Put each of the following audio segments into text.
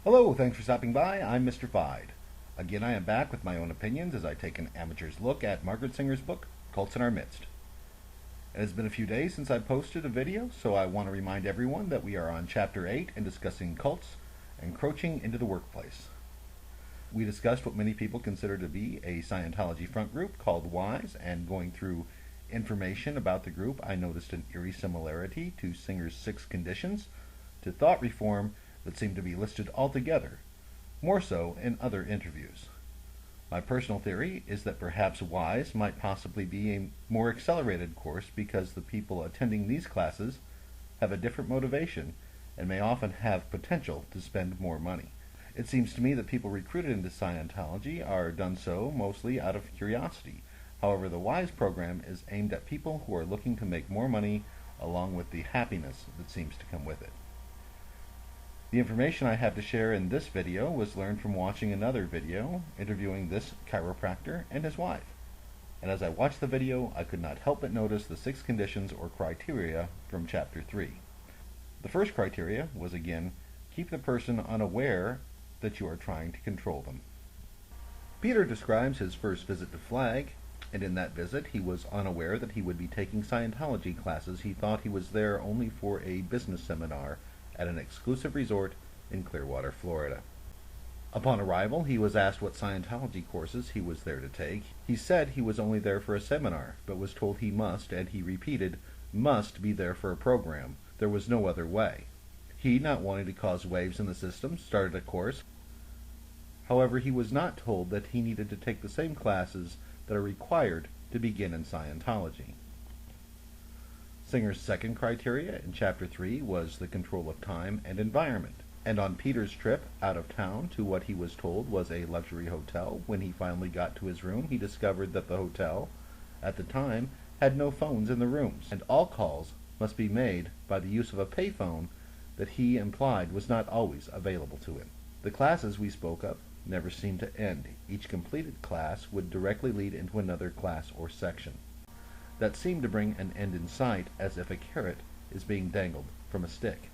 Hello, thanks for stopping by. I'm Mr. Fide. Again, I am back with my own opinions as I take an amateur's look at Margaret Singer's book, Cults in Our Midst. It has been a few days since I posted a video, so I want to remind everyone that we are on Chapter 8 and discussing cults encroaching into the workplace. We discussed what many people consider to be a Scientology front group called WISE, and going through information about the group, I noticed an eerie similarity to Singer's 6 conditions to thought reform that seem to be listed altogether, more so in other interviews. My personal theory is that perhaps WISE might possibly be a more accelerated course because the people attending these classes have a different motivation and may often have potential to spend more money. It seems to me that people recruited into Scientology are done so mostly out of curiosity. However, the WISE program is aimed at people who are looking to make more money along with the happiness that seems to come with it. The information I have to share in this video was learned from watching another video interviewing this chiropractor and his wife. And as I watched the video, I could not help but notice the 6 conditions or criteria from Chapter 3. The first criteria was, again, keep the person unaware that you are trying to control them. Peter describes his first visit to Flag, and in that visit he was unaware that he would be taking Scientology classes. He thought he was there only for a business seminar at an exclusive resort in Clearwater, Florida. Upon arrival, he was asked what Scientology courses he was there to take. He said he was only there for a seminar, but was told he must, and he repeated, must be there for a program. There was no other way. He, not wanting to cause waves in the system, started a course. However, he was not told that he needed to take the same classes that are required to begin in Scientology. Singer's second criteria in Chapter 3 was the control of time and environment. And on Peter's trip out of town to what he was told was a luxury hotel, when he finally got to his room, he discovered that the hotel, at the time, had no phones in the rooms, and all calls must be made by the use of a payphone that he implied was not always available to him. The classes we spoke of never seemed to end. Each completed class would directly lead into another class or section that seemed to bring an end in sight, as if a carrot is being dangled from a stick.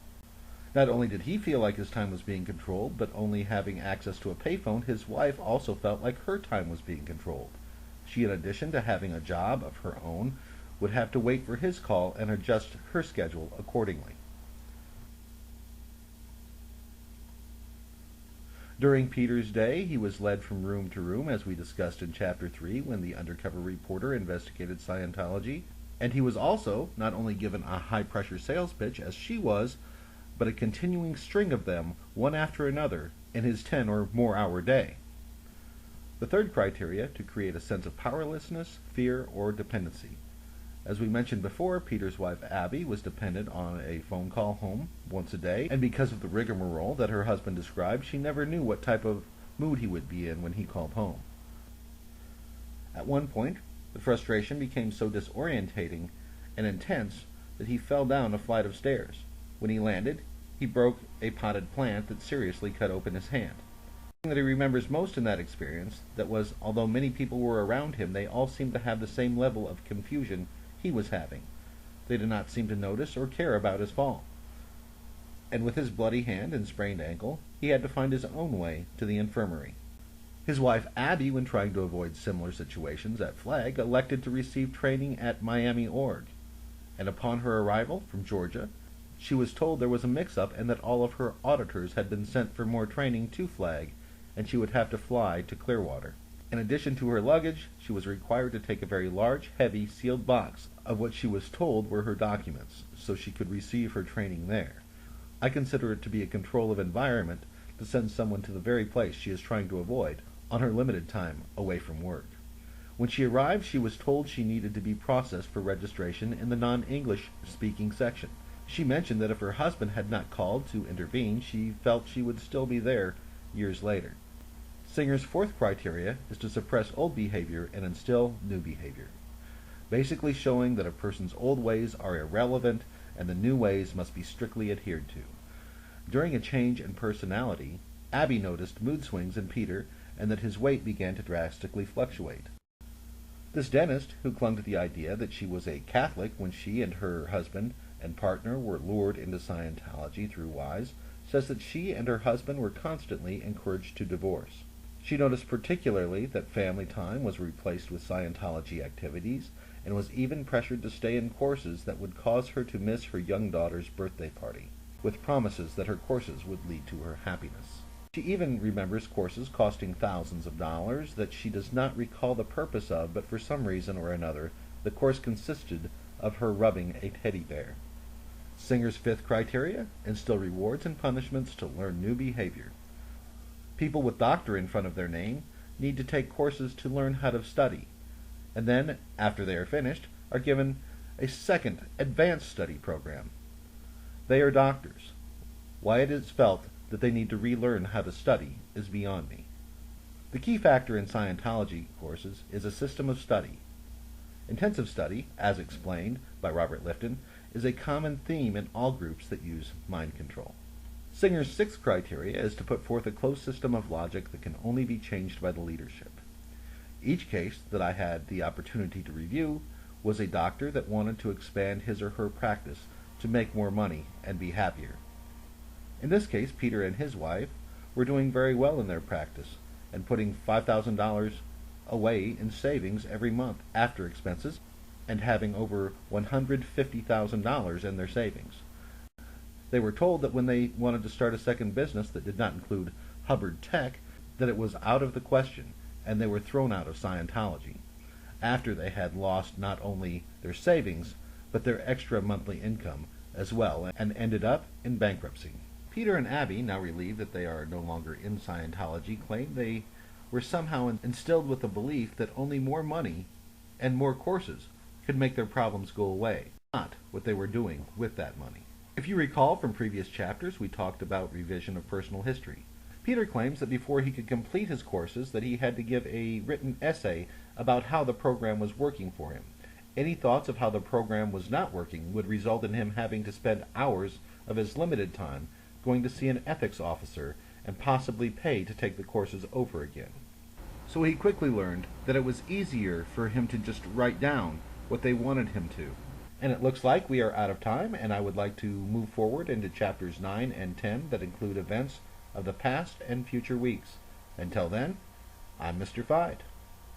Not only did he feel like his time was being controlled, but only having access to a payphone, his wife also felt like her time was being controlled. She, in addition to having a job of her own, would have to wait for his call and adjust her schedule accordingly. During Peter's day, he was led from room to room, as we discussed in Chapter 3, when the undercover reporter investigated Scientology, and he was also not only given a high-pressure sales pitch, as she was, but a continuing string of them, one after another, in his 10 or more hour day. The third criteria, to create a sense of powerlessness, fear, or dependency. As we mentioned before, Peter's wife Abby was dependent on a phone call home once a day, and because of the rigmarole that her husband described, she never knew what type of mood he would be in when he called home. At one point, the frustration became so disorientating and intense that he fell down a flight of stairs. When he landed, he broke a potted plant that seriously cut open his hand. The thing that he remembers most in that experience, that was, although many people were around him, they all seemed to have the same level of confusion he was having. They did not seem to notice or care about his fall. And with his bloody hand and sprained ankle, he had to find his own way to the infirmary. His wife Abby, when trying to avoid similar situations at Flag, elected to receive training at Miami Org. And upon her arrival from Georgia, she was told there was a mix-up and that all of her auditors had been sent for more training to Flag, and she would have to fly to Clearwater. In addition to her luggage, she was required to take a very large, heavy, sealed box of what she was told were her documents, so she could receive her training there. I consider it to be a control of environment to send someone to the very place she is trying to avoid on her limited time away from work. When she arrived, she was told she needed to be processed for registration in the non-English speaking section. She mentioned that if her husband had not called to intervene, she felt she would still be there years later. Singer's fourth criteria is to suppress old behavior and instill new behavior, basically showing that a person's old ways are irrelevant and the new ways must be strictly adhered to. During a change in personality, Abby noticed mood swings in Peter and that his weight began to drastically fluctuate. This dentist, who clung to the idea that she was a Catholic when she and her husband and partner were lured into Scientology through Wise, says that she and her husband were constantly encouraged to divorce. She noticed particularly that family time was replaced with Scientology activities, and was even pressured to stay in courses that would cause her to miss her young daughter's birthday party, with promises that her courses would lead to her happiness. She even remembers courses costing thousands of dollars that she does not recall the purpose of, but for some reason or another, the course consisted of her rubbing a teddy bear. Singer's fifth criteria: instill rewards and punishments to learn new behavior. People with doctor in front of their name need to take courses to learn how to study, and then, after they are finished, are given a second advanced study program. They are doctors. Why it is felt that they need to relearn how to study is beyond me. The key factor in Scientology courses is a system of study. Intensive study, as explained by Robert Lifton, is a common theme in all groups that use mind control. Singer's sixth criteria is to put forth a closed system of logic that can only be changed by the leadership. Each case that I had the opportunity to review was a doctor that wanted to expand his or her practice to make more money and be happier. In this case, Peter and his wife were doing very well in their practice and putting $5,000 away in savings every month after expenses and having over $150,000 in their savings. They were told that when they wanted to start a second business that did not include Hubbard Tech, that it was out of the question, and they were thrown out of Scientology, after they had lost not only their savings, but their extra monthly income as well, and ended up in bankruptcy. Peter and Abby, now relieved that they are no longer in Scientology, claim they were somehow instilled with the belief that only more money and more courses could make their problems go away, not what they were doing with that money. If you recall from previous chapters, we talked about revision of personal history. Peter claims that before he could complete his courses that he had to give a written essay about how the program was working for him. Any thoughts of how the program was not working would result in him having to spend hours of his limited time going to see an ethics officer and possibly pay to take the courses over again. So he quickly learned that it was easier for him to just write down what they wanted him to. And it looks like we are out of time, and I would like to move forward into chapters 9 and 10 that include events of the past and future weeks. Until then, I'm Mr. Fide.